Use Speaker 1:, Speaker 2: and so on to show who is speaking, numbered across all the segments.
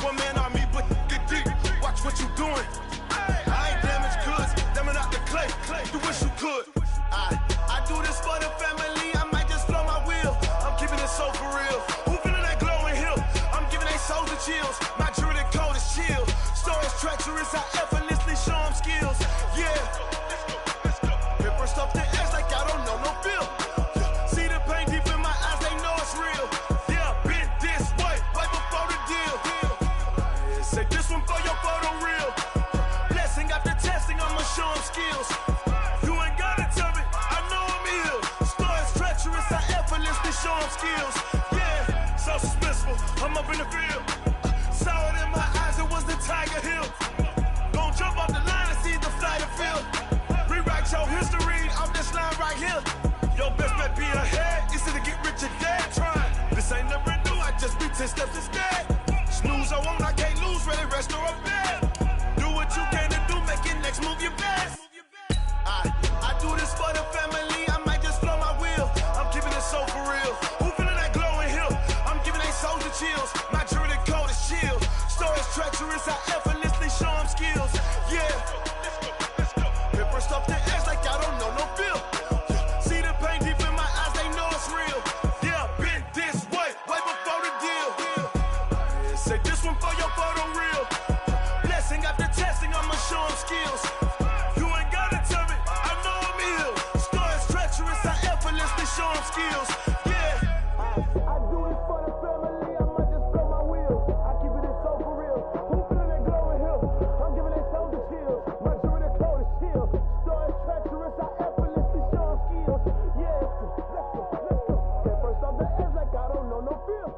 Speaker 1: one man army, but get deep. Watch what you doing. I ain't damaged goods, damn it out the clay. You wish you could. I do this for the family. I might just blow my wheel. I'm keeping it so for real. Who feeling that glowing hill? I'm giving they souls the chills. My jewelry cold is chill. Stories treacherous, I effortlessly show them skills. Yeah. Paper stuff the edge like I don't know no feel. See the pain deep in my eyes, they know it's real. Yeah, been this way, right before the deal. Say this one for your photo real. Blessing after testing, I'ma show them skills. You ain't gotta tell me, I know I'm ill. Stories treacherous, I effortlessly show them skills. Yeah, so suspenseful, I'm up in the field. Saw it in my eyes, it was the Tiger Hill. Gon' jump off the line and see the flight of field. Rewrite your history off this line right here. Your best bet be ahead, easy to get rich or dead trying. This ain't never new, I just be 10 steps instead. Snooze I won't, I can't lose, ready, rest or a bed. Do what you can to do, make it next move your best. I do this for the family, I might just blow my wheel. I'm keeping it so for real. Who feeling that glowing hill? I'm giving they souls the chills. My jewelry cold is chill. Stories treacherous, I effortlessly show them skills. Yeah. Paper stuff the edge like I don't know no feel. See the pain deep in my eyes, they know it's real. Yeah, been this way, way before the deal. Say this one for your photo real. Blessing after testing, I'ma show them skills. You ain't gotta tell me, I know I'm ill. Stories treacherous, I effortlessly show them skills. Yeah. I do this for the family, I might just blow my wheel. I keep it so for real. Who feeling that glowing hill? I'm giving they souls the chills. My jewelry cold is chill. Stories treacherous, I effortlessly show them skills. Yeah, let's go. Get first off the edge like I don't know no feel.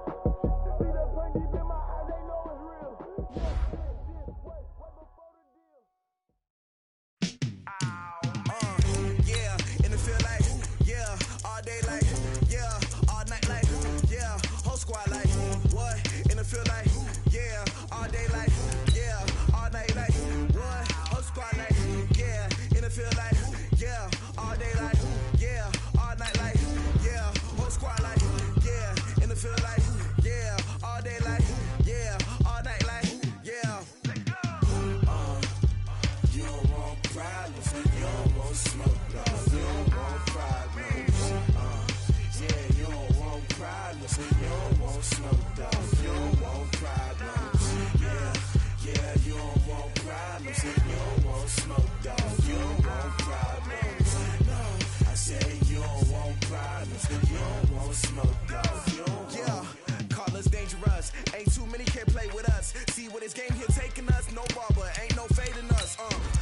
Speaker 1: See that pain deep in my eyes, they know it's real.
Speaker 2: Yeah, and it feel like, yeah, all day like, yeah, all night like, yeah, whole squad like, what? And it feel like, yeah, all day like, yeah, all night like, what? Whole squad like, yeah, and it feel like, yeah, all day like, yeah, all night like, yeah, whole squad like, yeah, and it feel like, yeah, all day like, yeah, all night like, yeah. You don't want problems, you don't want smoke, dog. You don't want problems. Yeah, you don't want problems, you don't want smoke, dog. You don't want problems. Yeah, you don't want problems, you don't want smoke, dog. You don't want problems. No, I say you don't want problems, you don't want smoke, dog. You don't yeah, call us dangerous. Ain't too many can play with us. See what this game here taking us. No barber, ain't no fading us.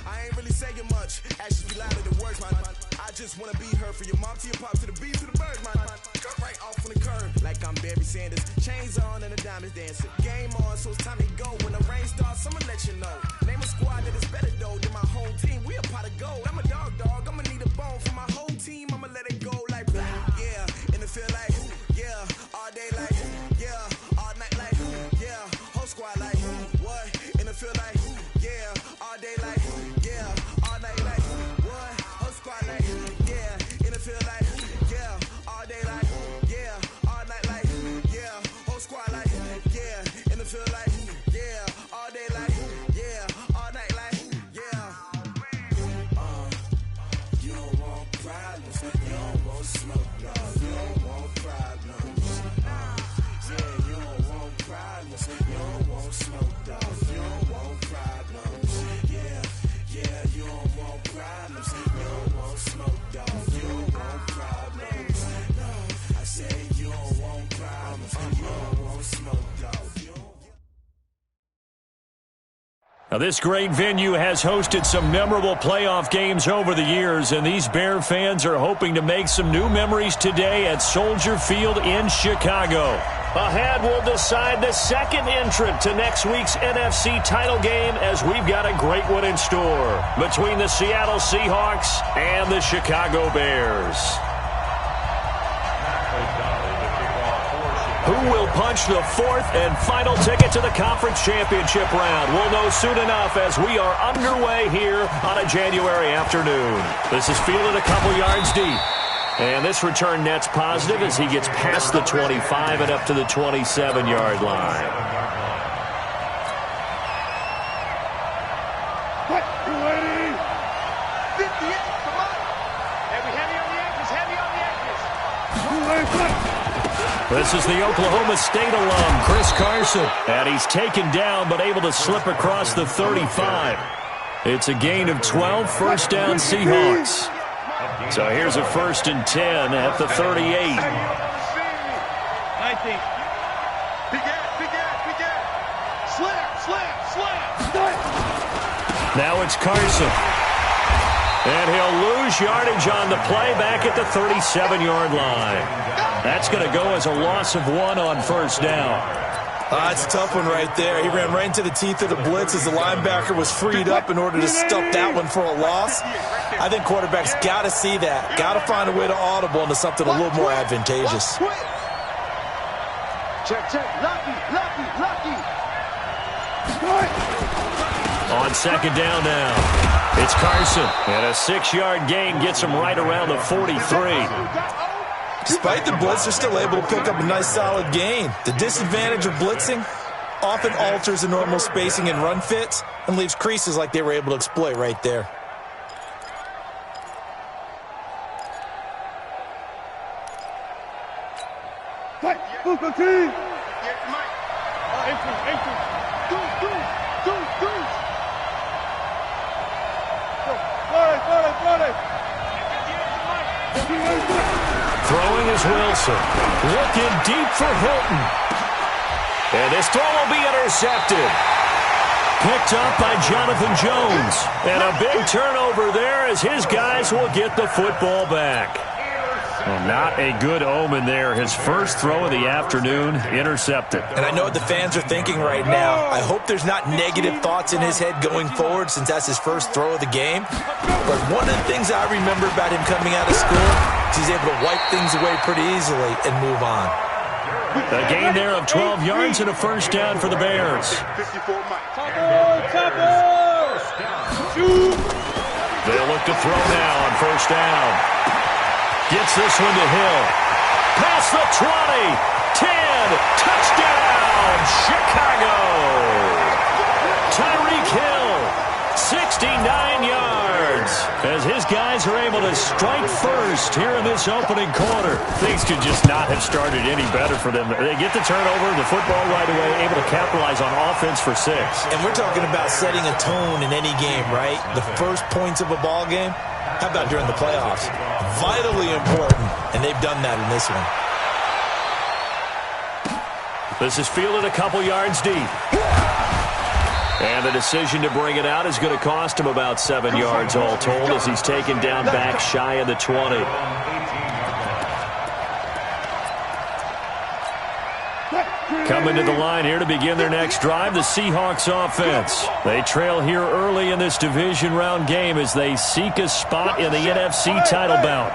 Speaker 2: I ain't really saying much. Actions be louder than words, man. I just wanna be heard from your mom to your pop to the beat to the bird, man. Cut right off on the curb, like I'm Barry Sanders. Chains on and the diamonds dancing. Game on, so it's time to go. When the rain starts, I'ma let you know. Name a squad that is better though than my whole team. We a pot of gold. I'm a dog. I'ma need a bone for my whole team. I'ma let it go like blah. Yeah, and it feel like, yeah, all day like, yeah, all night like, yeah, whole squad like, what? And it feel like, yeah, all day like, yeah, all night like, what? Whole squad like, yeah, and it feel like, yeah, all day like, yeah, all night like, yeah, whole squad like, yeah, and it feel like, yeah, all day like, yeah, all night like, yeah. You don't want problems, you don't want smoke, no, you don't want problems. Yeah, you don't want problems, you don't want smoke, dog. You don't want problems. Yeah, you don't want problems, you don't want smoke, dog. You don't want problems. No, I say you don't want problems, you don't want smoke, dog.
Speaker 3: Now, this great venue has hosted some memorable playoff games over the years, and these Bear fans are hoping to make some new memories today at Soldier Field in Chicago. Ahead, we'll decide the second entrant to next week's NFC title game, as we've got a great one in store between the Seattle Seahawks and the Chicago Bears. Who will punch the fourth and final ticket to the conference championship round? We'll know soon enough as we are underway here on a January afternoon. This is fielded a couple yards deep. And this return net's positive as he gets past the 25 and up to the 27-yard line. This is the Oklahoma State alum, Chris Carson. And he's taken down but able to slip across the 35. It's a gain of 12, first down Seahawks. So here's a 1st and 10 at the 38.
Speaker 1: 19.
Speaker 3: Now it's Carson. And he'll lose yardage on the play back at the 37-yard line. That's going to go as a loss of 1 on 1st down.
Speaker 4: That's a tough one right there. He ran right into the teeth of the blitz as the linebacker was freed up in order to stuff that one for a loss. I think quarterbacks got to see that. Got to find a way to audible into something a little more advantageous.
Speaker 1: Check. Lucky.
Speaker 3: On 2nd down now, it's Carson. And a 6-yard gain gets him right around the 43.
Speaker 4: Despite the blitz, they're still able to pick up a nice solid gain. The disadvantage of blitzing often alters the normal spacing and run fits and leaves creases like they were able to exploit right there.
Speaker 3: Throwing is Wilson. Looking deep for Hilton. And this throw will be intercepted. Picked up by Jonathan Jones. And a big turnover there as his guys will get the football back. Well, not a good omen there. His first throw of the afternoon intercepted.
Speaker 4: And I know what the fans are thinking right now. I hope there's not negative thoughts in his head going forward since that's his first throw of the game. But one of the things I remember about him coming out of school is he's able to wipe things away pretty easily and move on.
Speaker 3: A gain there of 12 yards and a 1st down for the Bears. They'll look to throw now on 1st down. Gets this one to Hill. Past the 20. 10. Touchdown, Chicago. Tyreek Hill, 69 yards. As his guys are able to strike first here in this opening quarter. Things could just not have started any better for them. They get the turnover, the football right away, able to capitalize on offense for 6.
Speaker 4: And we're talking about setting a tone in any game, right? The first points of a ball game. How about during the playoffs? Vitally important, and they've done that in this one.
Speaker 3: This is fielded a couple yards deep. And the decision to bring it out is going to cost him about 7 yards all told as he's taken down back shy of the 20. Coming to the line here to begin their next drive, the Seahawks offense. They trail here early in this division round game as they seek a spot in the NFC title bout.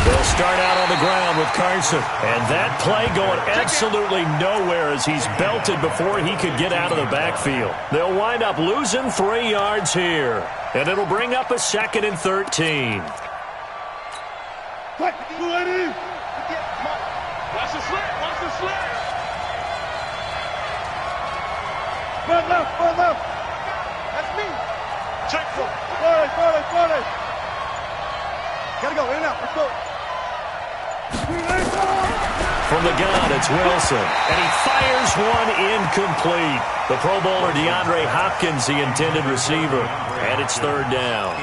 Speaker 3: They'll start out on the ground with Carson. And that play going absolutely nowhere as he's belted before he could get out of the backfield. They'll wind up losing 3 yards here. And it'll bring up a 2nd and 13.
Speaker 1: Watch the slant. Front left. That's me. Check for it. 40. Gotta go, in and out, let's go.
Speaker 3: From the gun, it's Wilson. And he fires one incomplete. The Pro Bowler DeAndre Hopkins, the intended receiver. And it's 3rd down.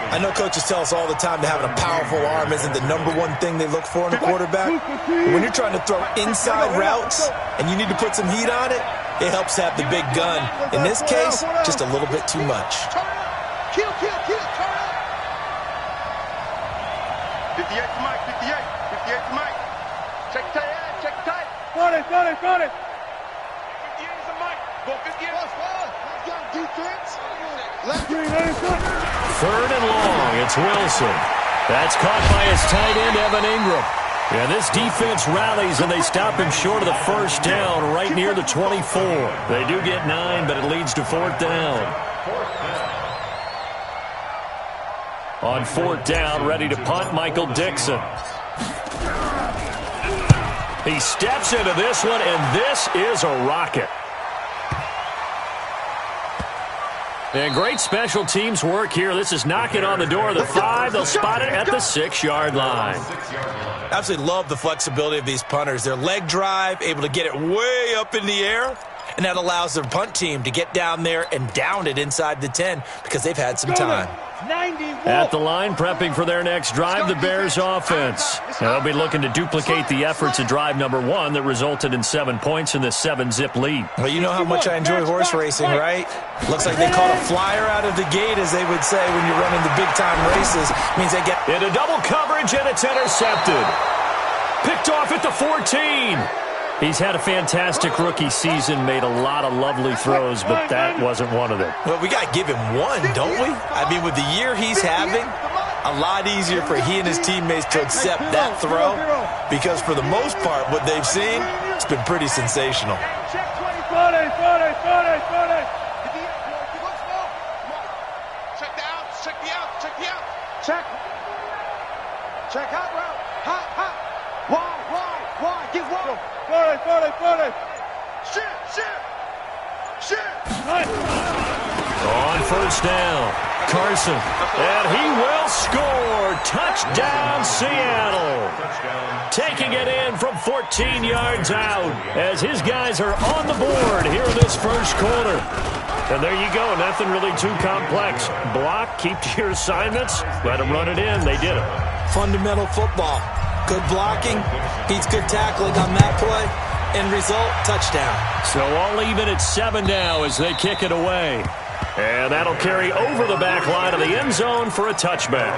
Speaker 4: I know coaches tell us all the time that having a powerful arm isn't the #1 thing they look for in a quarterback. But when you're trying to throw inside routes and you need to put some heat on it, it helps to have the big gun. In this case, just a little bit too much.
Speaker 1: Kill. 58 to Mike, 58 to Mike. Check tight. 40. 58 is a Mike. Go 58. Defense.
Speaker 3: 3rd and long, it's Wilson. That's caught by his tight end, Evan Ingram. And this defense rallies, and they stop him short of the 1st down right near the 24. They do get 9, but it leads to 4th down. On 4th down, ready to punt, Michael Dixon. He steps into this one, and this is a rocket. And great special teams work here. This is knocking on the door of the 5. They'll spot it at the 6-yard line.
Speaker 4: Absolutely love the flexibility of these punters. Their leg drive, able to get it way up in the air, and that allows their punt team to get down there and down it inside the 10 because they've had some time.
Speaker 3: At the line, prepping for their next drive, the Bears offense. Now they'll be looking to duplicate the efforts of drive number 1 that resulted in 7 points in this 7-zip lead.
Speaker 4: Well, you know how much I enjoy horse racing, right? Looks like they caught a flyer out of the gate, as they would say when you're running the big-time races. Means they get
Speaker 3: into double coverage, and it's intercepted. Picked off at the 14. He's had a fantastic rookie season, made a lot of lovely throws, but that wasn't one of them.
Speaker 4: Well, we got to give him one, don't we? I mean, with the year he's having, a lot easier for he and his teammates to accept that throw because for the most part, what they've seen, it's been pretty sensational.
Speaker 5: Check 20, 40. Check the outs, check the outs, check the outs. Check hot route. Hot. Why? Get wide. 40. Shit.
Speaker 3: On first down, Carson. And he will score. Touchdown, Seattle. Taking it in from 14 yards out as his guys are on the board here in this first quarter. And there you go. Nothing really too complex. Block, keep to your assignments, let them run it in. They did it.
Speaker 4: Fundamental football. Good blocking, beats good tackling on that play. End result, touchdown.
Speaker 3: So all even at 7 now as they kick it away. And that'll carry over the back line of the end zone for a touchback.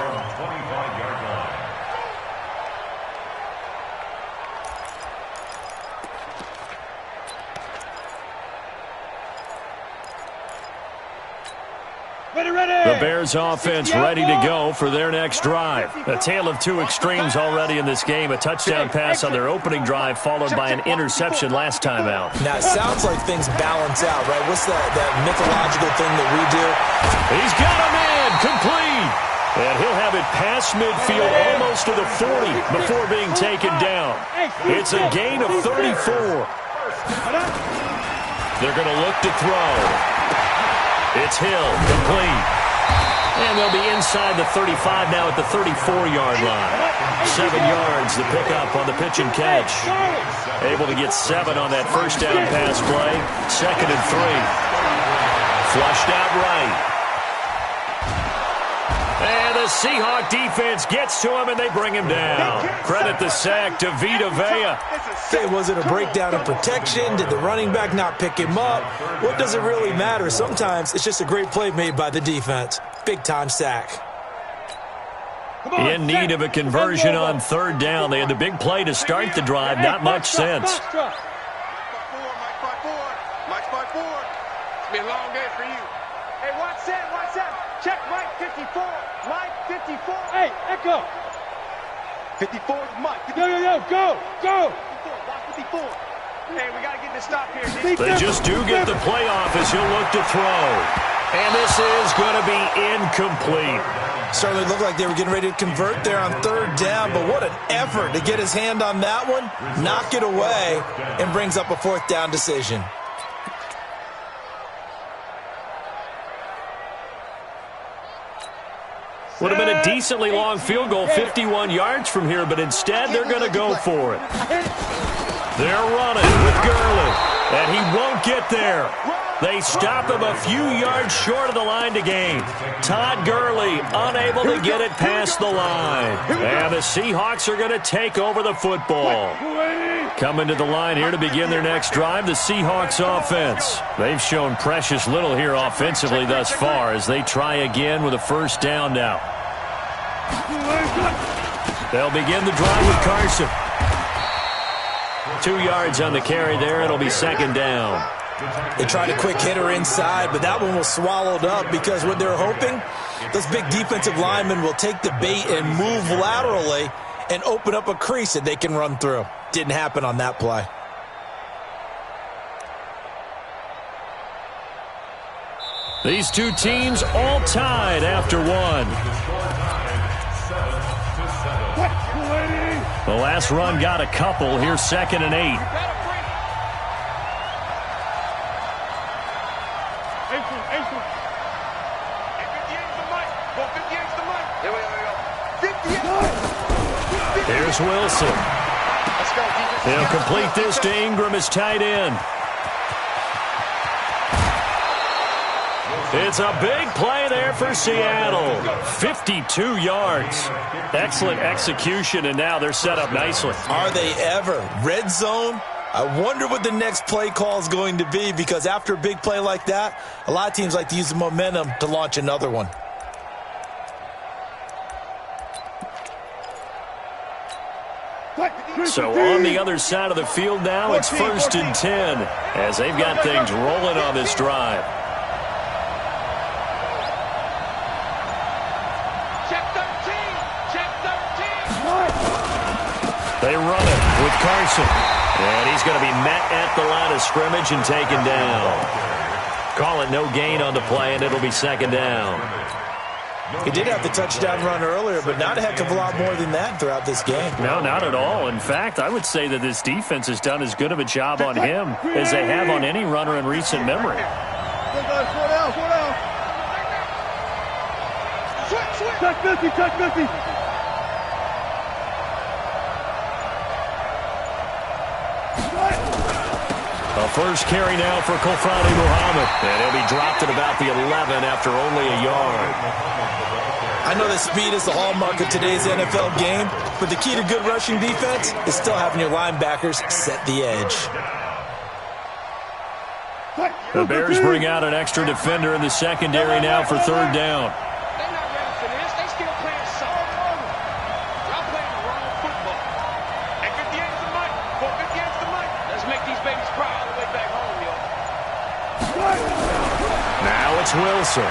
Speaker 3: The Bears offense ready to go for their next drive. A tale of two extremes already in this game. A touchdown pass on their opening drive followed by an interception last time out.
Speaker 4: Now, it sounds like things balance out, right? What's that mythological thing that we do?
Speaker 3: He's got a man complete. And he'll have it past midfield almost to the 40 before being taken down. It's a gain of 34. They're going to look to throw. It's Hill, complete. And they'll be inside the 35 now at the 34-yard line. 7 yards the pickup on the pitch and catch. Able to get 7 on that first down pass play. 2nd and 3. Flushed out right. And the Seahawk defense gets to him, and they bring him down. Credit the sack to Vita Vea.
Speaker 4: Hey, was it a breakdown in protection? Did the running back not pick him up? What does it really matter? Sometimes it's just a great play made by the defense. Big-time sack.
Speaker 3: In need of a conversion on 3rd down. They had the big play to start the drive. Not much sense.
Speaker 5: Mike's by 4. It's been a long day for you. Hey, watch that. Check Mike 54. Mike 54. Hey, Echo. 54 is Mike. Go. 54. Watch 54. Hey, we got to get this stop here.
Speaker 3: They just do get the play off as he'll look to throw. And this is going to be incomplete.
Speaker 4: Certainly looked like they were getting ready to convert there on 3rd down, but what an effort to get his hand on that one, knock it away, and brings up a 4th down decision.
Speaker 3: Would have been a decently long field goal, 51 yards from here, but instead they're going to go for it. They're running with Gurley, and he won't get there. They stop him a few yards short of the line to gain. Todd Gurley unable to get it past the line. And the Seahawks are going to take over the football. Coming to the line here to begin their next drive, the Seahawks offense. They've shown precious little here offensively thus far as they try again with a 1st down now. They'll begin the drive with Carson. 2 yards on the carry there. It'll be 2nd down.
Speaker 4: They tried a quick hitter inside, but that one was swallowed up because what they're hoping, those big defensive linemen will take the bait and move laterally and open up a crease that they can run through. Didn't happen on that play.
Speaker 3: These two teams all tied after 1. The last run got a couple. Here's 2nd and 8. Here's Wilson.
Speaker 5: Let's go, defense.
Speaker 3: He'll complete this to Ingram as tight end. It's a big play there for Seattle. 52 yards. Excellent execution, and now they're set up nicely.
Speaker 4: Are they ever? Red zone? I wonder what the next play call is going to be, because after a big play like that, a lot of teams like to use the momentum to launch another one.
Speaker 3: So on the other side of the field now, it's 1st and 10 as they've got things rolling on this drive.
Speaker 5: Check 13. Check 13.
Speaker 3: They run it with Carson. And he's going to be met at the line of scrimmage and taken down. Call it no gain on the play, and it'll be 2nd down.
Speaker 4: He did have the touchdown run earlier, but not a heck of a lot more than that throughout this game.
Speaker 3: No, not at all. In fact, I would say that this defense has done as good of a job on him as they have on any runner in recent memory.
Speaker 5: Check 50.
Speaker 3: A first carry now for Kofrani Muhammad. And he'll be dropped at about the 11 after only a yard.
Speaker 4: I know that speed is the hallmark of today's NFL game, but the key to good rushing defense is still having your linebackers set the edge.
Speaker 3: The Bears bring out an extra defender in the secondary now for 3rd down.
Speaker 5: They're not ready for this. They still playing soft. Y'all playing the wrong football. At 58's the mic. 458's the mic. Let's make these babies cry all the way back home, yo.
Speaker 3: Now it's Wilson.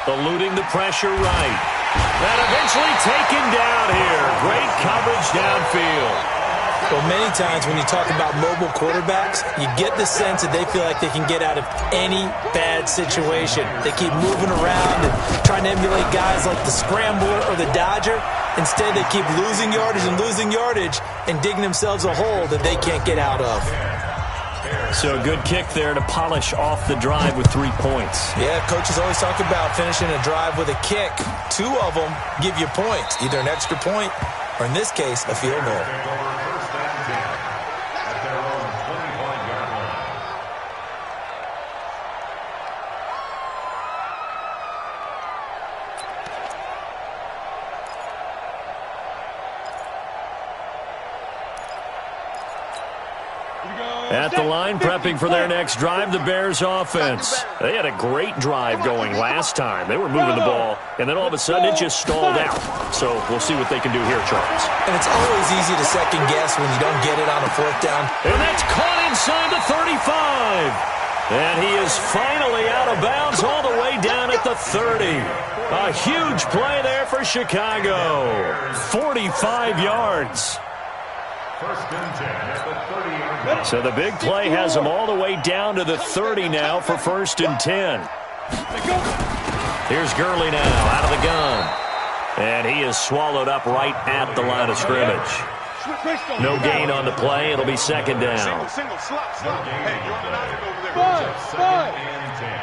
Speaker 3: Eluding the pressure right. And eventually taken down here. Great coverage downfield.
Speaker 4: Well, many times when you talk about mobile quarterbacks, you get the sense that they feel like they can get out of any bad situation. They keep moving around and trying to emulate guys like the Scrambler or the Dodger. Instead, they keep losing yardage and digging themselves a hole that they can't get out of.
Speaker 3: So a good kick there to polish off the drive with 3 points.
Speaker 4: Yeah, coaches always talk about finishing a drive with a kick. 2 of them give you points, either an extra point or, in this case, a field goal.
Speaker 3: At the line, prepping for their next drive, the Bears offense. They had a great drive going last time. They were moving the ball, and then all of a sudden it just stalled out. So we'll see what they can do here, Charles.
Speaker 4: And it's always easy to second guess when you don't get it on a 4th down.
Speaker 3: And that's caught inside the 35. And he is finally out of bounds all the way down at the 30. A huge play there for Chicago. 45 yards. So the big play has them all the way down to the 30 now for 1st and 10. Here's Gurley now out of the gun. And he is swallowed up right at the line of scrimmage. No gain on the play. It'll be 2nd down.
Speaker 5: Single, slot. Hey, you're on the nine over there.
Speaker 6: 5 and 10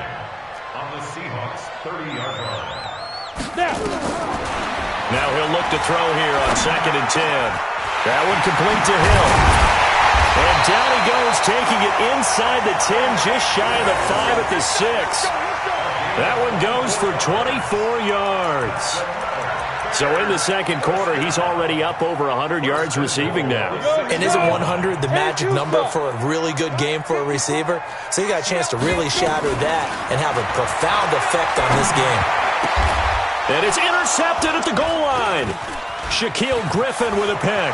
Speaker 6: on the Seahawks 30-yard line.
Speaker 3: Now he'll look to throw here on 2nd and 10. That one complete to Hill. And down he goes, taking it inside the 10, just shy of the 5 at the 6. That one goes for 24 yards. So in the 2nd quarter, he's already up over 100 yards receiving now.
Speaker 4: And isn't 100 the magic number for a really good game for a receiver? So you got a chance to really shatter that and have a profound effect on this game.
Speaker 3: And it's intercepted at the goal line. Shaquille Griffin with a pick.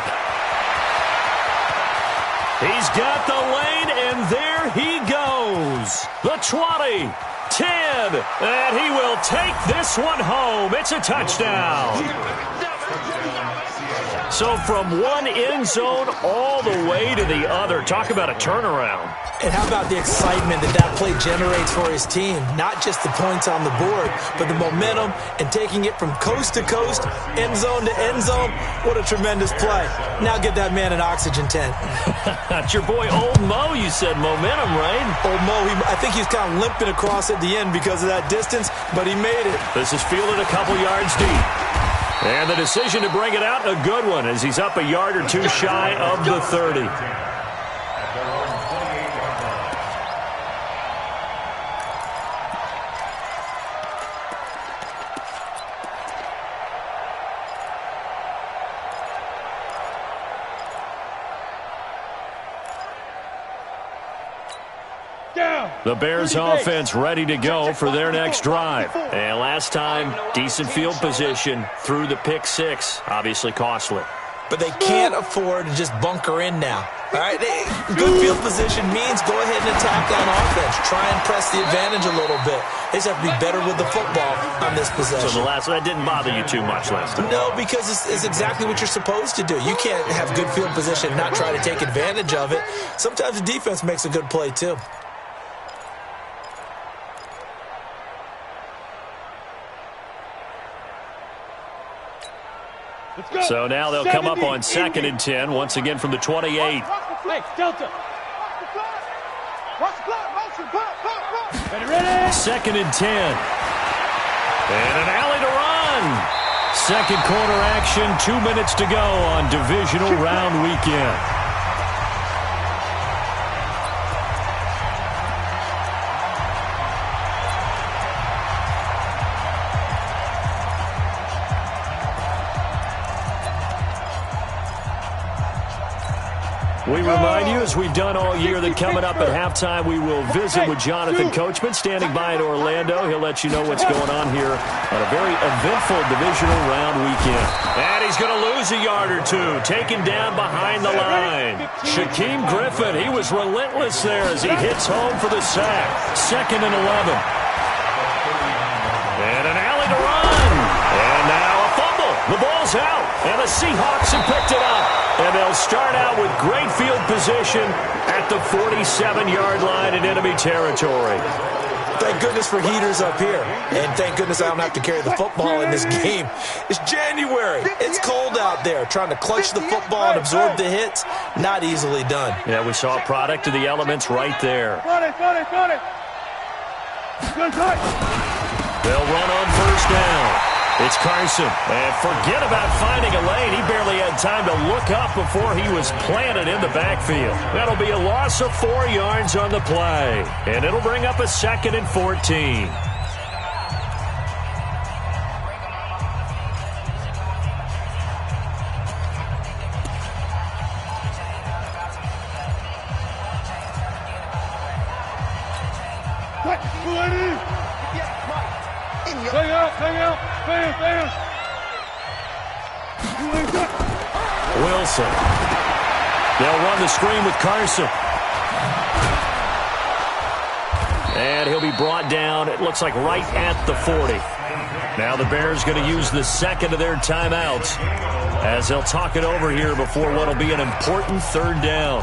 Speaker 3: He's got the lane, and there he goes. The 20, 10, and he will take this one home. It's a touchdown. So from one end zone all the way to the other. Talk about a turnaround.
Speaker 4: And how about the excitement that play generates for his team? Not just the points on the board, but the momentum and taking it from coast to coast, end zone to end zone. What a tremendous play. Now get that man an oxygen tent.
Speaker 3: That's your boy Old Mo. You said momentum, right?
Speaker 4: Old Mo, I think he's kind of limping across at the end because of that distance, but he made it.
Speaker 3: This is fielded a couple yards deep. And the decision to bring it out, a good one, as he's up a yard or two shy of the 30. The Bears offense ready to go for their next drive. And last time, decent field position through the pick six. Obviously costly.
Speaker 4: But they can't afford to just bunker in now. All right, good field position means go ahead and attack on offense. Try and press the advantage a little bit. They just have to be better with the football on this possession.
Speaker 3: So the last one, that didn't bother you too much last time?
Speaker 4: No, because it's exactly what you're supposed to do. You can't have good field position and not try to take advantage of it. Sometimes the defense makes a good play too.
Speaker 3: So now they'll come up on 2nd and 10, once again from the 28.
Speaker 5: Hey, Delta.
Speaker 3: 2nd and 10. And an alley to run. Second quarter action, 2 minutes to go on divisional round weekend. We remind you, as we've done all year, that coming up at halftime, we will visit with Jonathan Coachman, standing by in Orlando. He'll let you know what's going on here on a very eventful divisional round weekend. And he's going to lose a yard or two, taken down behind the line. Shaquem Griffin, he was relentless there as he hits home for the sack. 2nd and 11. And an alley to run. And now a fumble. The ball's out. And the Seahawks have picked it up. And they'll start out with great field position at the 47-yard line in enemy territory.
Speaker 4: Thank goodness for heaters up here. And thank goodness I don't have to carry the football in this game. It's January. It's cold out there. Trying to clutch the football and absorb the hits, not easily done.
Speaker 3: Yeah, we saw a product of the elements right there. They'll run on 1st down. It's Carson. And forget about finding a lane. He barely had time to look up before he was planted in the backfield. That'll be a loss of 4 yards on the play. And it'll bring up a 2nd and 14. Wilson. They'll run the screen with Carson. And he'll be brought down, it looks like right at the 40. Now the Bears going to use the 2nd of their timeouts as they'll talk it over here before what will be an important 3rd down.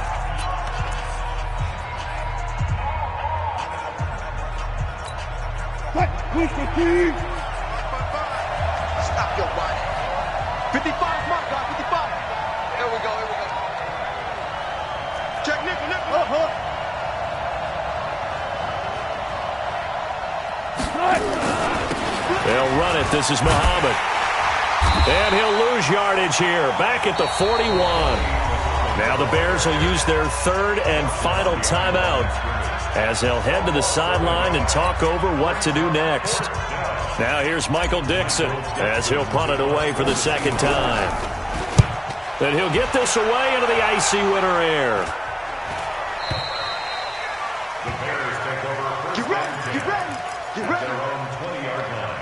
Speaker 5: Stop your body. 55 mark, guys, 55. Here we go. Check nickel.
Speaker 3: They'll run it. This is Muhammad. And he'll lose yardage here. Back at the 41. Now the Bears will use their 3rd and final timeout as they'll head to the sideline and talk over what to do next. Now here's Michael Dixon as he'll punt it away for the 2nd time. Then he'll get this away into the icy winter air.
Speaker 6: The Bears take over.
Speaker 5: Get ready.
Speaker 6: At their own 20-yard line.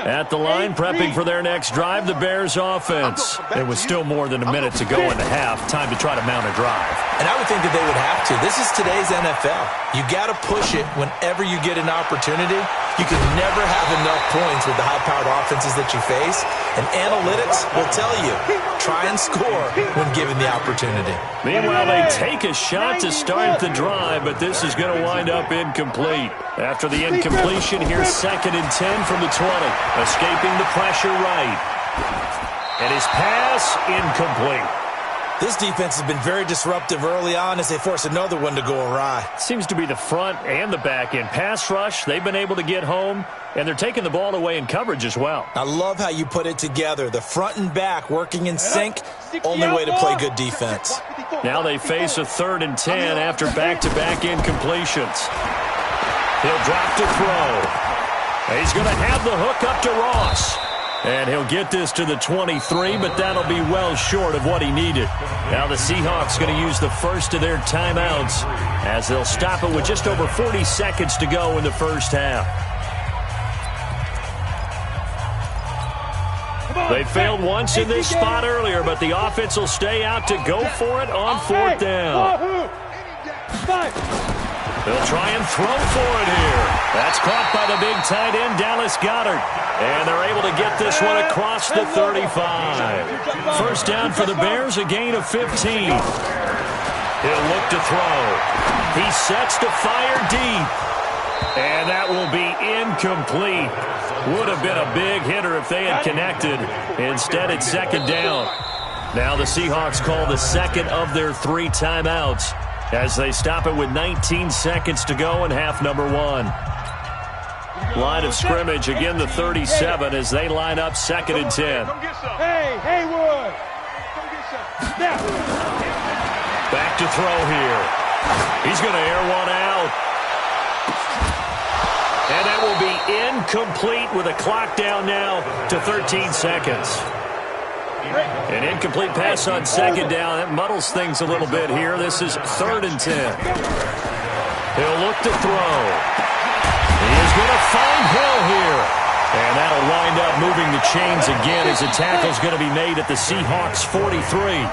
Speaker 3: At the line, prepping for their next drive, the Bears offense. It was still more than a minute to go in the half. Time to try to mount a drive.
Speaker 4: And I would think that they would have to. This is today's NFL. You got to push it whenever you get an opportunity. You can never have enough points with the high-powered offenses that you face. And analytics will tell you, try and score when given the opportunity.
Speaker 3: Meanwhile, they take a shot to start the drive, but this is going to wind up incomplete. After the incompletion, here's 2nd and 10 from the 20. Escaping the pressure right. And his pass incomplete.
Speaker 4: This defense has been very disruptive early on as they force another one to go awry.
Speaker 3: Seems to be the front and the back end. Pass rush, they've been able to get home, and they're taking the ball away in coverage as well.
Speaker 4: I love how you put it together. The front and back working in sync, only way to play good defense.
Speaker 3: Now they face a 3rd and 10 after back-to-back incompletions. He'll drop to throw. He's going to have the hook up to Ross. And he'll get this to the 23, but that'll be well short of what he needed. Now the Seahawks going to use the first of their timeouts as they'll stop it with just over 40 seconds to go in the first half. They failed once in this spot earlier, but the offense will stay out to go for it on 4th down. They'll try and throw for it here. That's caught by the big tight end, Dallas Goedert. And they're able to get this one across the 35. First down for the Bears, a gain of 15. He'll look to throw. He sets to fire deep. And that will be incomplete. Would have been a big hitter if they had connected. Instead, it's 2nd down. Now the Seahawks call the second of their 3 timeouts as they stop it with 19 seconds to go in half number 1. Line of scrimmage, again the 37 as they line up 2nd and 10.
Speaker 5: Hey, Haywood!
Speaker 3: Back to throw here. He's going to air one out. And that will be incomplete with a clock down now to 13 seconds. An incomplete pass on 2nd down. That muddles things a little bit here. This is 3rd and 10. He'll look to throw. He is going to find Hill here. And that'll wind up moving the chains again as the tackle's going to be made at the Seahawks 43.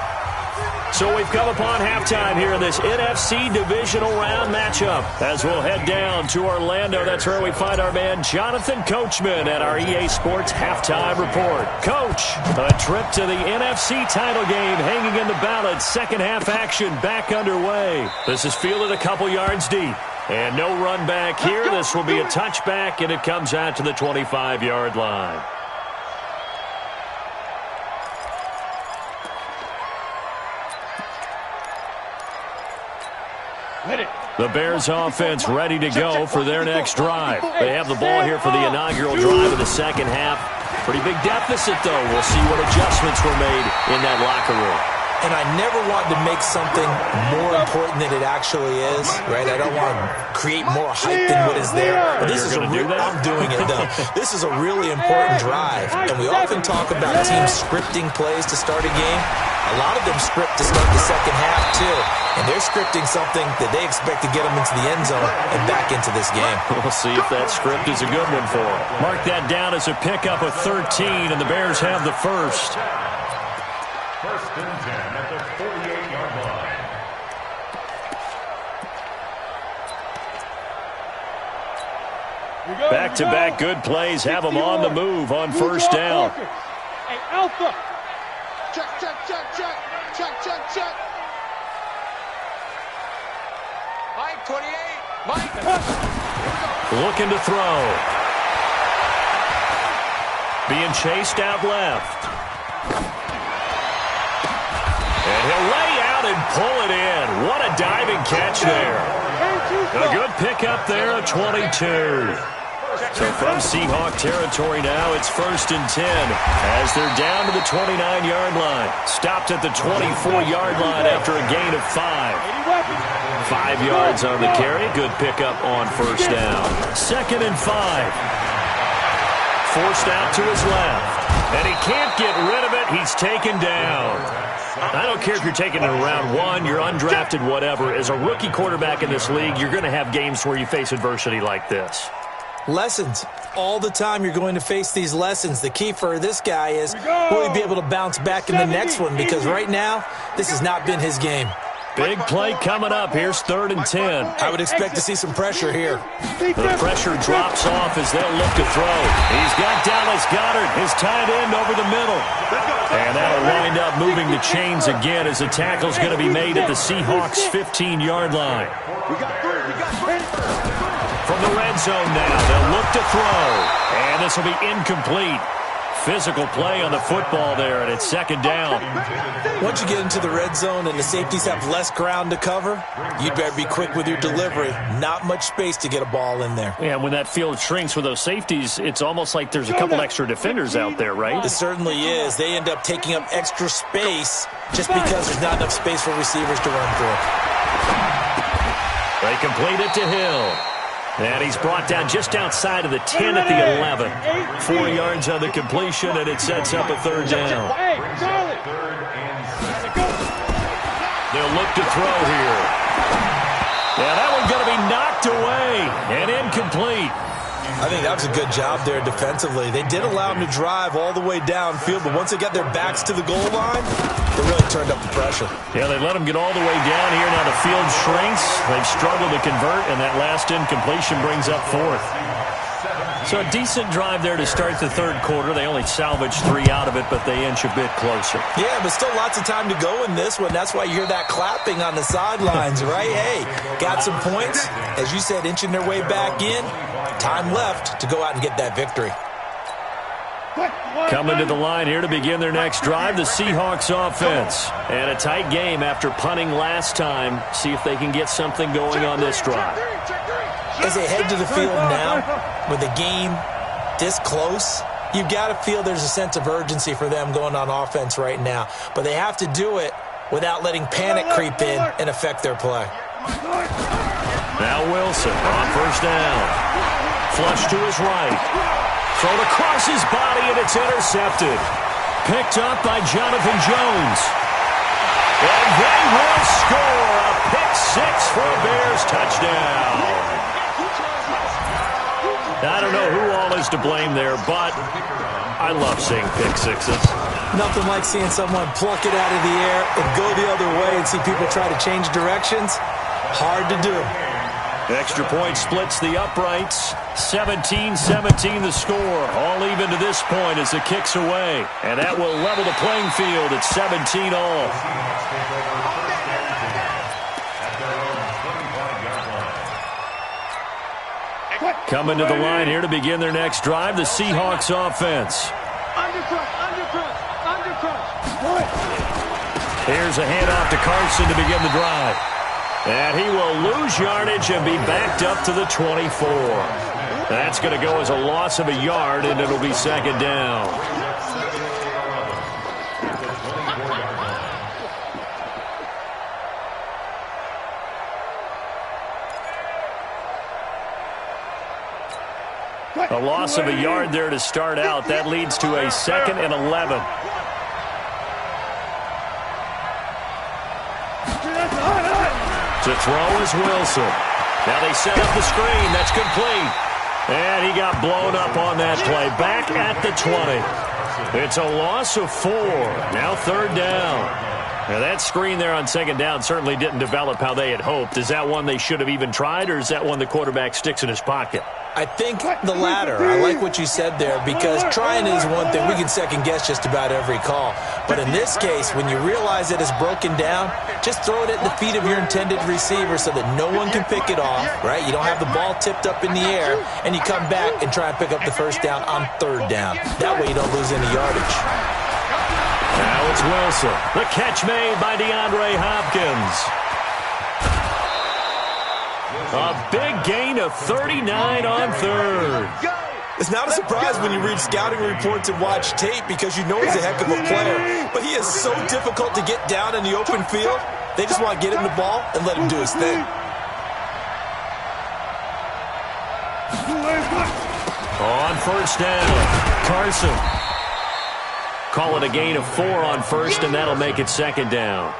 Speaker 3: So we've come upon halftime here in this NFC divisional round matchup. As we'll head down to Orlando, that's where we find our man Jonathan Coachman at our EA Sports Halftime Report. Coach, a trip to the NFC title game hanging in the balance. Second half action back underway. This is fielded a couple yards deep. And no run back here. This will be a touchback, and it comes out to the 25-yard line. The Bears offense ready to go for their next drive. They have the ball here for the inaugural drive of the second half. Pretty big deficit, though. We'll see what adjustments were made in that locker room.
Speaker 4: And I never wanted to make something more important than it actually is, right? I don't want to create more hype than what is there. But this is I'm doing it, though. This is a really important drive. And we often talk about teams scripting plays to start a game. A lot of them script to start the second half, too. And they're scripting something that they expect to get them into the end zone and back into this game.
Speaker 3: We'll see if that script is a good one for them. Mark that down as a pickup of 13, and the Bears have the first.
Speaker 6: 1st and 10 at the 48-yard line.
Speaker 3: Back-to-back good plays have them on the move on 1st down.
Speaker 5: Hey, Alpha! Check, check, check, check. Check, check, check. Mike, 28. Mike.
Speaker 3: Looking to throw. Being chased out left. And he'll lay out and pull it in. What a diving catch there. A good pickup there at 22. So from Seahawk territory now, it's 1st and 10 as they're down to the 29-yard line. Stopped at the 24-yard line after a gain of 5. 5 yards on the carry. Good pickup on 1st down. 2nd and 5. Forced out to his left. And he can't get rid of it. He's taken down. I don't care if you're taking it in round 1, you're undrafted, whatever. As a rookie quarterback in this league, you're going to have games where you face adversity like this.
Speaker 4: Lessons. All the time you're going to face these lessons. The key for this guy is will he be able to bounce back in the next one? Because right now, this has not been his game.
Speaker 3: Big play coming up. Here's 3rd and 10.
Speaker 4: I would expect to see some pressure here.
Speaker 3: The pressure drops off as they'll look to throw. He's got Dallas Goedert, his tight end, over the middle. And that'll wind up moving the chains again as the tackle's going to be made at the Seahawks' 15-yard line. From the red zone now, they'll look to throw. And this will be incomplete. physical play on the football there, and it's second down.
Speaker 4: Once you get into the red zone and the safeties have less ground to cover, you'd better be quick with your delivery. Not much space to get a ball in there.
Speaker 3: Yeah, when that field shrinks with those safeties, it's almost like there's a couple extra defenders out there, right?
Speaker 4: It certainly is. They end up taking up extra space just because there's not enough space for receivers to run through.
Speaker 3: They complete it to Hill. And he's brought down just outside of the 10 at the 11. 4 yards on the completion, and it sets up a third down. They'll look to throw here. Yeah, that one's going to be knocked away and incomplete.
Speaker 4: I think that was a good job there defensively. They did allow him to drive all the way downfield, but once they got their backs to the goal line, they really turned up the pressure.
Speaker 3: Yeah, they let him get all the way down here. Now the field shrinks. They've struggled to convert, and that last incompletion brings up fourth. So a decent drive there to start the third quarter. They only salvaged 3 out of it, but they inch a bit closer.
Speaker 4: Yeah, but still lots of time to go in this one. That's why you hear that clapping on the sidelines, right? Hey, got some points. As you said, inching their way back in. Time left to go out and get that victory.
Speaker 3: Coming to the line here to begin their next drive, the Seahawks offense. And a tight game after punting last time. See if they can get something going on this drive.
Speaker 4: As they head to the field now, with the game this close, you've got to feel there's a sense of urgency for them going on offense right now. But they have to do it without letting panic creep in and affect their play.
Speaker 3: Now Wilson on first down. Flush to his right. Thrown across his body, and it's intercepted. Picked up by Jonathan Jones. And they will score a pick six for a Bears touchdown. I don't know who all is to blame there, but I love seeing pick sixes.
Speaker 4: Nothing like seeing someone pluck it out of the air and go the other way and see people try to change directions. Hard to do.
Speaker 3: Extra point splits the uprights. 17-17 the score. All even to this point as the kick's away. And that will level the playing field at 17 all. Coming to the line here to begin their next drive, the Seahawks offense. Here's a handoff to Carson to begin the drive. And he will lose yardage and be backed up to the 24. That's going to go as a loss of a yard, and it'll be second down. A loss of a yard there to start out. That leads to a 2nd and 11. To throw is Wilson. Now they set up the screen. That's complete. And he got blown up on that play. Back at the 20. It's a loss of 4. Now third down. Now that screen there on second down certainly didn't develop how they had hoped. Is that one they should have even tried, or is that one the quarterback sticks in his pocket?
Speaker 4: I think the latter. I like what you said there, because trying is one thing. We can second guess just about every call. But in this case, when you realize it is broken down, just throw it at the feet of your intended receiver so that no one can pick it off, right? You don't have the ball tipped up in the air, and you come back and try and pick up the first down on third down. That way you don't lose any yardage.
Speaker 3: Now it's Wilson. The catch made by DeAndre Hopkins. A big gain of 39 on third.
Speaker 4: It's not a surprise when you read scouting reports and watch tape, because you know he's a heck of a player. But he is so difficult to get down in the open field. They just want to get him the ball and let him do his thing.
Speaker 3: On first down, Carson. Call it a gain of 4 on first, and that'll make it second down.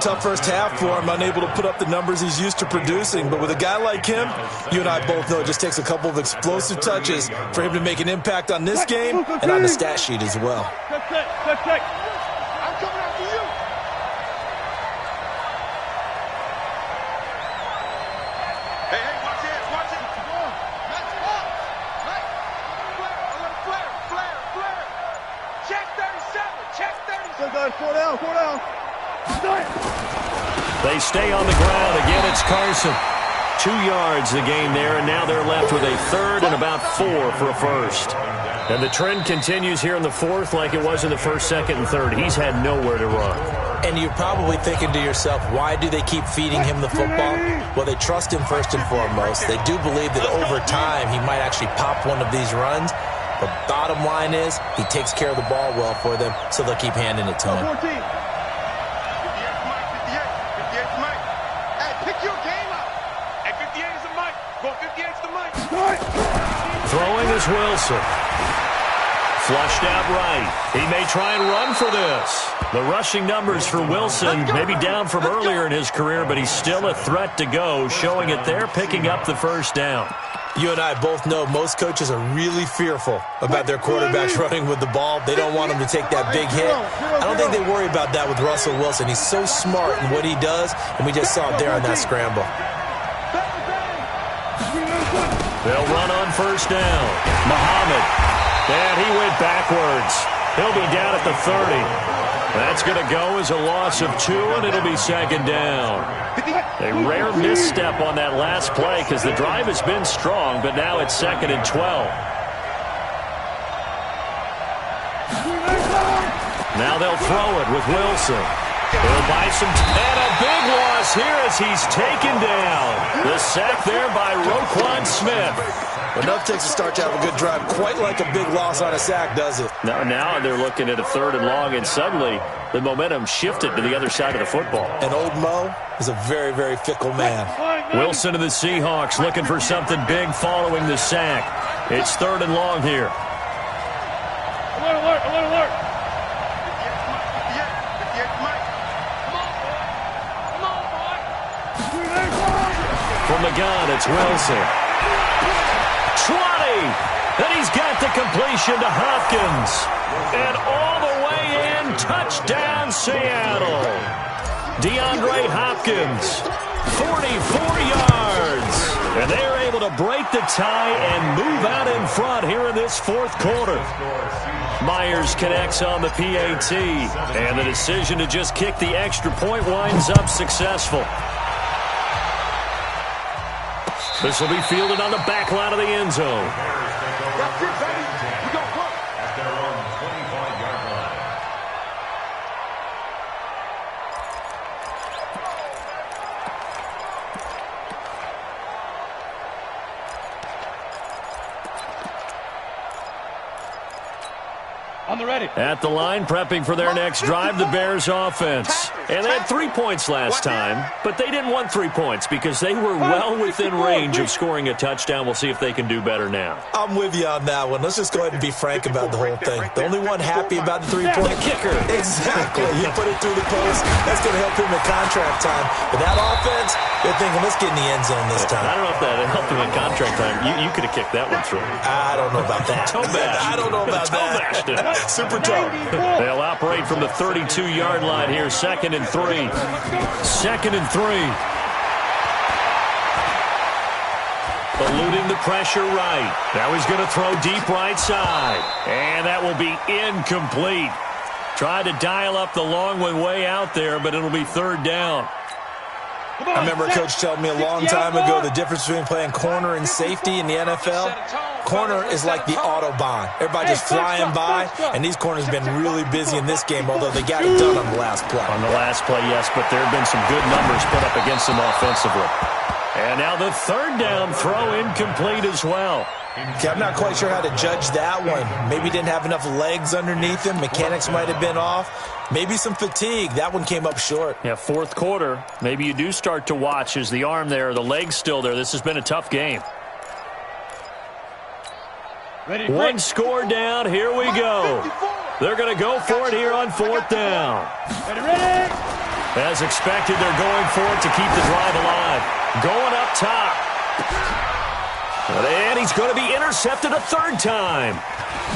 Speaker 4: Tough first half for him, unable to put up the numbers he's used to producing. But with a guy like him, you and I both know it just takes a couple of explosive touches for him to make an impact on this game and on the stat sheet as well.
Speaker 5: I'm coming after you. Hey, watch it, watch it. Let's walk. Flare. Check 37, 4 down.
Speaker 3: They stay on the ground. Again, it's Carson. 2 yards the gain there, and now they're left with a third and about 4 for a first. And the trend continues here in the fourth like it was in the first, second, and third. He's had nowhere to run.
Speaker 4: And you're probably thinking to yourself, why do they keep feeding him the football? Well, they trust him first and foremost. They do believe that over time he might actually pop one of these runs. But bottom line is he takes care of the ball well for them, so they'll keep handing it to him.
Speaker 5: 58 Mike. Hey, pick your game up. Hey, 58 is the mic. Go 58's the mic.
Speaker 3: Throwing is Wilson. Flushed out right. He may try and run for this. The rushing numbers for Wilson may be down from earlier in his career, but he's still a threat to go, showing it there, picking up the first down.
Speaker 4: You and I both know most coaches are really fearful about their quarterbacks running with the ball. They don't want them to take that big hit. I don't think they worry about that with Russell Wilson. He's so smart in what he does, and we just saw it there on that scramble.
Speaker 3: They'll run on first down. Muhammad. And he went backwards. He'll be down at the 30. That's going to go as a loss of 2, and it'll be second down. A rare misstep on that last play because the drive has been strong, but now it's second and 12. Now they'll throw it with Wilson. They'll buy some and a big loss here as he's taken down. The sack there by Roquan Smith.
Speaker 4: Enough takes to start to have a good drive. Quite like a big loss on a sack, does it?
Speaker 3: Now they're looking at a third and long, and suddenly the momentum shifted to the other side of the football.
Speaker 4: And old Mo is a very, very fickle man.
Speaker 3: Wilson and the Seahawks looking for something big following the sack. It's third and long here.
Speaker 5: Alert, alert, alert.
Speaker 3: From the gun, it's Wilson. 20, and he's got the completion to Hopkins. And all the way in, touchdown Seattle. DeAndre Hopkins, 44 yards. And they're able to break the tie and move out in front here in this fourth quarter. Myers connects on the PAT, and the decision to just kick the extra point winds up successful. This will be fielded on the back line of the end zone.
Speaker 5: That's it, baby. We gon' work.
Speaker 6: At their own 25-yard line.
Speaker 5: On the ready.
Speaker 3: At the line, prepping for their next drive, the Bears offense. And they had 3 points last time, but they didn't want 3 points because they were well within range of scoring a touchdown. We'll see if they can do better now.
Speaker 4: I'm with you on that one. Let's just go ahead and be frank about the whole thing. The only one happy about the 3-point
Speaker 3: kicker.
Speaker 4: Exactly. He put it through the post. That's going to help him at contract time. But that offense, they're thinking, let's get in the end zone this time.
Speaker 3: I don't know if that helped him at contract time. You could have kicked that one through.
Speaker 4: I don't know about that.
Speaker 3: Toe bash.
Speaker 4: I don't know about
Speaker 3: Toe bashed it.
Speaker 4: that. Super toe.
Speaker 3: They'll operate from the 32-yard line here, second and 3. Second and 3. Eluding the pressure right. Now he's going to throw deep right side. And that will be incomplete. Tried to dial up the long one way out there, but it'll be third down.
Speaker 4: I remember a coach telling me a long time ago the difference between playing corner and safety in the NFL. Corner is like the Autobahn. Everybody just flying by, and these corners have been really busy in this game, although they got it done on the last play.
Speaker 3: On the last play, yes, but there have been some good numbers put up against them offensively. And now the third down throw incomplete as well.
Speaker 4: Okay, I'm not quite sure how to judge that one. Maybe didn't have enough legs underneath him. Mechanics might have been off. Maybe some fatigue. That one came up short.
Speaker 3: Yeah, fourth quarter. Maybe you do start to watch as the arm there, the leg's still there. This has been a tough game.
Speaker 5: Ready,
Speaker 3: one score down. Here we go. They're going to go for it here on fourth down.
Speaker 5: Ready.
Speaker 3: As expected, they're going for it to keep the drive alive. Going up top. And he's going to be intercepted a third time.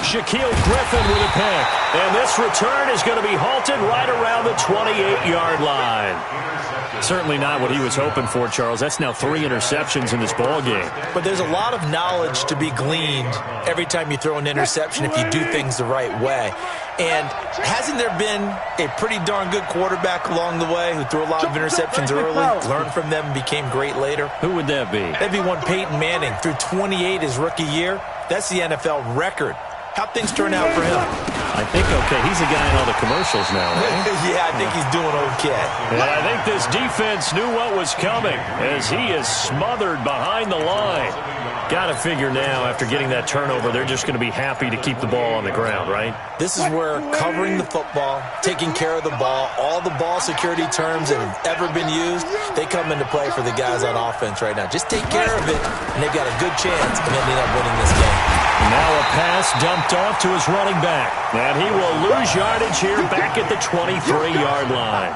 Speaker 3: Shaquille Griffin with a pick. And this return is going to be halted right around the 28-yard line. Certainly not what he was hoping for, Charles. That's now 3 interceptions in this ball game.
Speaker 4: But there's a lot of knowledge to be gleaned every time you throw an interception if you do things the right way. And hasn't there been a pretty darn good quarterback along the way who threw a lot of interceptions early, learned from them, and became great later?
Speaker 3: Who would that be?
Speaker 4: That'd be one Peyton Manning. Threw 28 his rookie year. That's the NFL record. How'd things turn out for him?
Speaker 3: I think okay. He's a guy in all the commercials now, right?
Speaker 4: Yeah, I think he's doing okay.
Speaker 3: And I think this defense knew what was coming as he is smothered behind the line. Got to figure now, after getting that turnover, they're just going to be happy to keep the ball on the ground, right?
Speaker 4: This is where covering the football, taking care of the ball, all the ball security terms that have ever been used, they come into play for the guys on offense right now. Just take care of it, and they've got a good chance of ending up winning this game.
Speaker 3: Now a pass dumped off to his running back. And he will lose yardage here back at the 23-yard line.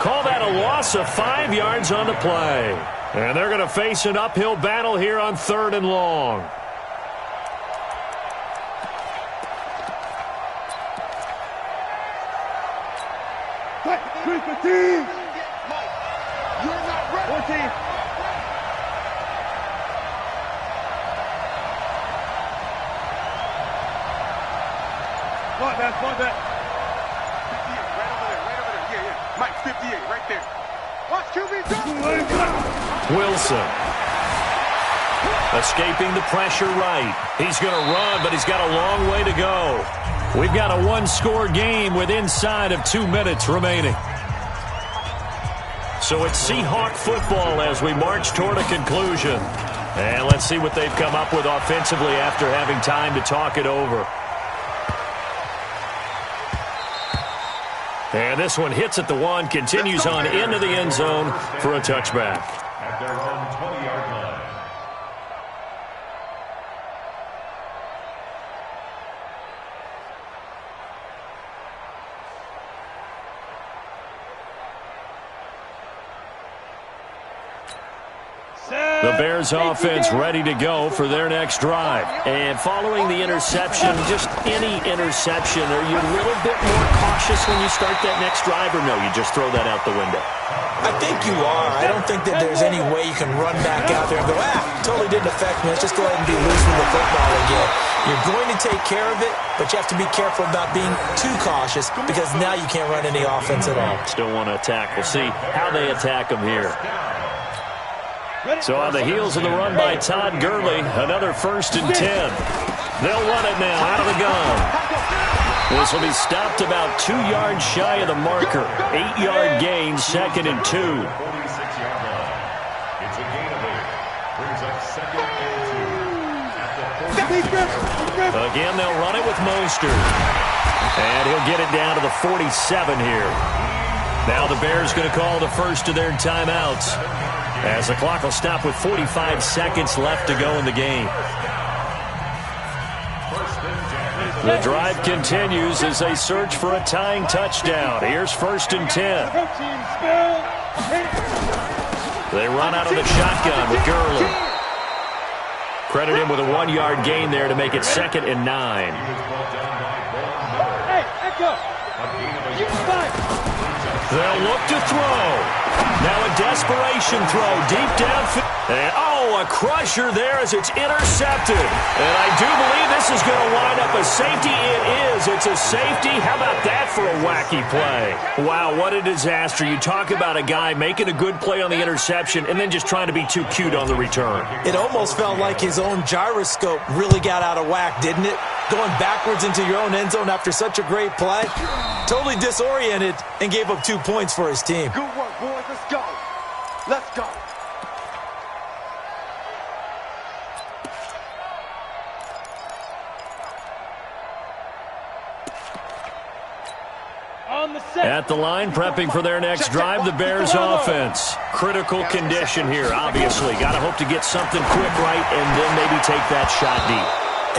Speaker 3: Call that a loss of 5 yards on the play. And they're going to face an uphill battle here on 3rd and long.
Speaker 5: You're not ready. Spot that. 58, right over there. Yeah. Mike, 58, right there. Watch QB go.
Speaker 3: Wilson. Escaping the pressure right. He's going to run, but he's got a long way to go. We've got a one-score game with inside of 2 minutes remaining. So it's Seahawk football as we march toward a conclusion. And let's see what they've come up with offensively after having time to talk it over. And this one hits at the 1, continues on into the end zone for a touchback.
Speaker 6: At their own 20-yard line.
Speaker 3: The Bears offense ready to go for their next drive. And following the interception, just any interception, are you a little bit more cautious when you start that next drive, or no, you just throw that out the window?
Speaker 4: I think you are. I don't think that there's any way you can run back out there and go, totally didn't affect me. Let's just go ahead and be loose with the football again. You're going to take care of it, but you have to be careful about being too cautious because now you can't run any offense at all.
Speaker 3: Still want to attack. We'll see how they attack them here. So on the heels of the run by Todd Gurley, another 1st and 10. They'll run it now out of the gun. This will be stopped about 2 yards shy of the marker. 8-yard gain, 2nd and 2.
Speaker 6: 46-yard line. It's a gain of 8. Brings up 2nd and 2.
Speaker 3: Again, they'll run it with Mostert. And he'll get it down to the 47 here. Now the Bears going to call the first of their timeouts, as the clock will stop with 45 seconds left to go in the game. The drive continues as they search for a tying touchdown. Here's 1st and 10. They run out of the shotgun with Gurley. Credit him with a 1-yard gain there to make it 2nd and 9.
Speaker 5: Hey, Echo!
Speaker 3: They'll look to throw. Now a desperation throw deep downfield. And, a crusher there as it's intercepted. And I do believe this is going to wind up a safety. It is. It's a safety. How about that for a wacky play? Wow, what a disaster. You talk about a guy making a good play on the interception and then just trying to be too cute on the return.
Speaker 4: It almost felt like his own gyroscope really got out of whack, didn't it? Going backwards into your own end zone after such a great play. Totally disoriented and gave up 2 points for his team.
Speaker 5: Good work, boys. Let's go. Let's go.
Speaker 3: At the line, prepping for their next drive, the Bears offense. Critical condition here, obviously. Got to hope to get something quick right and then maybe take that shot deep.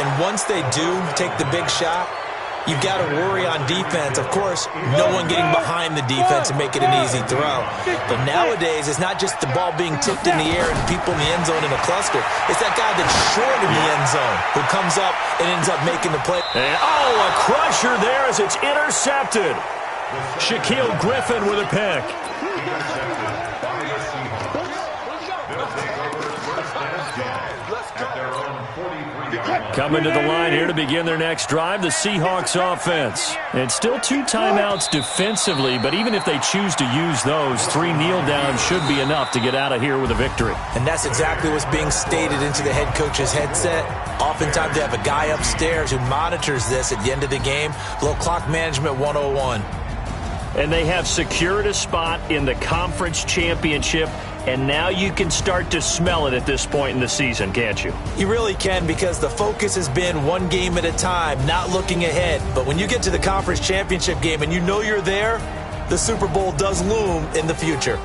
Speaker 4: And once they do take the big shot, you've got to worry on defense. Of course, no one getting behind the defense and make it an easy throw. But nowadays, it's not just the ball being tipped in the air and people in the end zone in a cluster. It's that guy that's short in the end zone who comes up and ends up making the play.
Speaker 3: And, a crusher there as it's intercepted. Shaquille Griffin with a pick.
Speaker 6: They'll take over 1st and 10 at their own 43-yard line.
Speaker 3: Coming to the line here to begin their next drive, the Seahawks offense. And still 2 timeouts defensively, but even if they choose to use those, 3 kneel downs should be enough to get out of here with a victory.
Speaker 4: And that's exactly what's being stated into the head coach's headset. Oftentimes they have a guy upstairs who monitors this at the end of the game. A little clock management 101.
Speaker 3: And they have secured a spot in the conference championship. And now you can start to smell it at this point in the season, can't you?
Speaker 4: You really can, because the focus has been one game at a time, not looking ahead. But when you get to the conference championship game and you know you're there, the Super Bowl does loom in the future.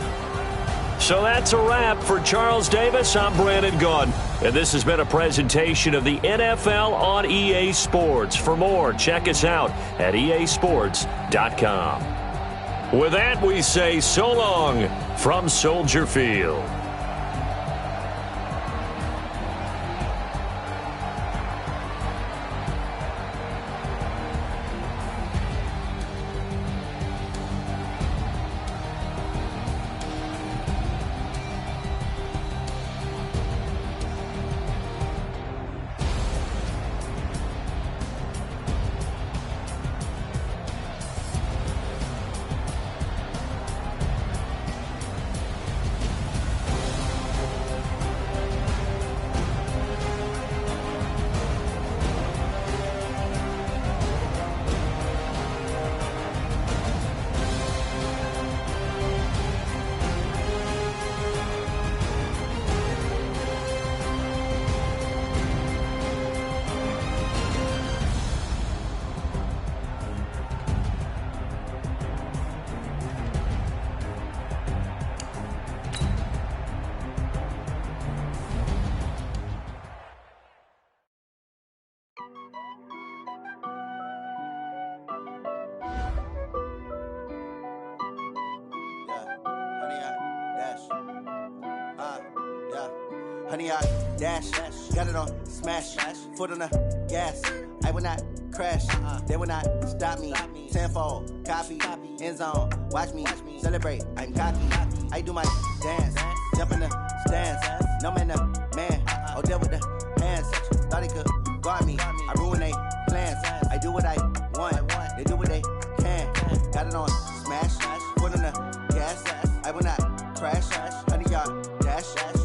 Speaker 3: So that's a wrap for Charles Davis. I'm Brandon Gaudin. And this has been a presentation of the NFL on EA Sports. For more, check us out at easports.com. With that, we say so long from Soldier Field.
Speaker 7: Honey, I dash, got it on smash, foot on the gas. I will not crash, they will not stop me. Tenfold, copy, end zone, watch me celebrate. I'm cocky, I do my dance, jump in the stands. No man, man, oh deal with the hands. Thought he could guard me, I ruin they plans. I do what I want, they do what they can. Got it on smash, foot on the gas. I will not crash, honey, y'all dash,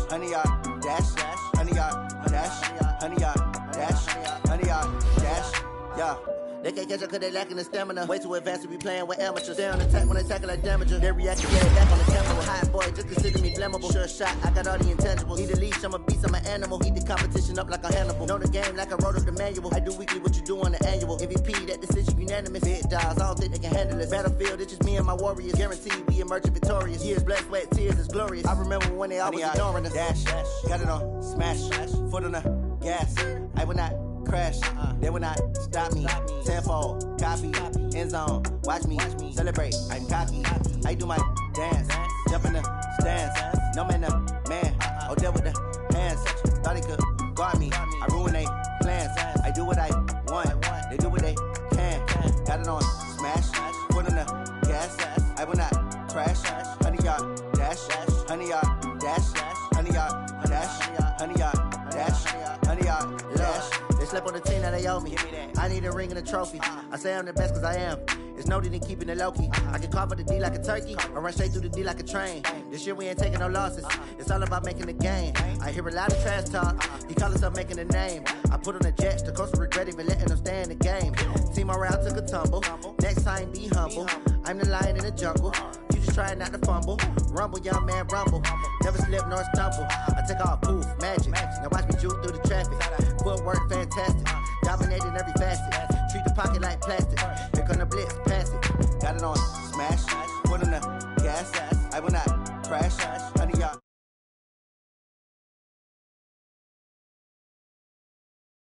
Speaker 7: honey, y'all dash, honey, y'all dash, honey, y'all dash, honey, y'all dash, yeah. They can't catch up cause they lacking the stamina. Way too advanced to be playing with amateurs. Stay on attack when they tackle like damager. They react to get it back on the camera. Hot boy, just consider me flammable. Sure shot, I got all the intangibles. Need a leash, I'm a beast, I'm an animal. Eat the competition up like a Hannibal. Know the game like I wrote up the manual. I do weekly what you do on the annual. MVP, that decision unanimous. Big dogs, I don't think they can handle it. Battlefield, it's just me and my warriors. Guaranteed we emerge victorious. Years, blood, sweat, tears, is glorious. I remember when they always ignoring us. Dash, got it on smash, foot on the gas. I will not crash, they will not stop me. Tenfold, copy, end zone, watch me celebrate. I'm cocky, I do my dance, jump in the stands. No man, man, oh deal with the hands. Thought he could guard me, I ruin they plans. I do what I want, they do what they can. Got it on smash, foot on the gas. I will not crash, honey, y'all dash, honey, y'all dash, honey, y'all dash, honey, y'all dash, honey, y'all dash. They slept on the team that they owe me. I need a ring and a trophy. I say I'm the best cause I am. It's no need in keeping it low-key. I can carve up the D like a turkey or run straight through the D like a train. This year we ain't taking no losses. It's all about making the game. I hear a lot of trash talk. He call himself making a name. I put on the Jets. The coach will regret even letting them stay in the game. Team morale took a tumble. Next time be humble. I'm the lion in the jungle. You just try not to fumble. Rumble, young man, rumble. Never slip nor stumble. I take off, poof, magic. Now watch me juke through the traffic. Footwork fantastic. Dominating every facet. Treat the pocket like plastic. Here come the blitz, pass it. Got it on smash. Foot on the gas.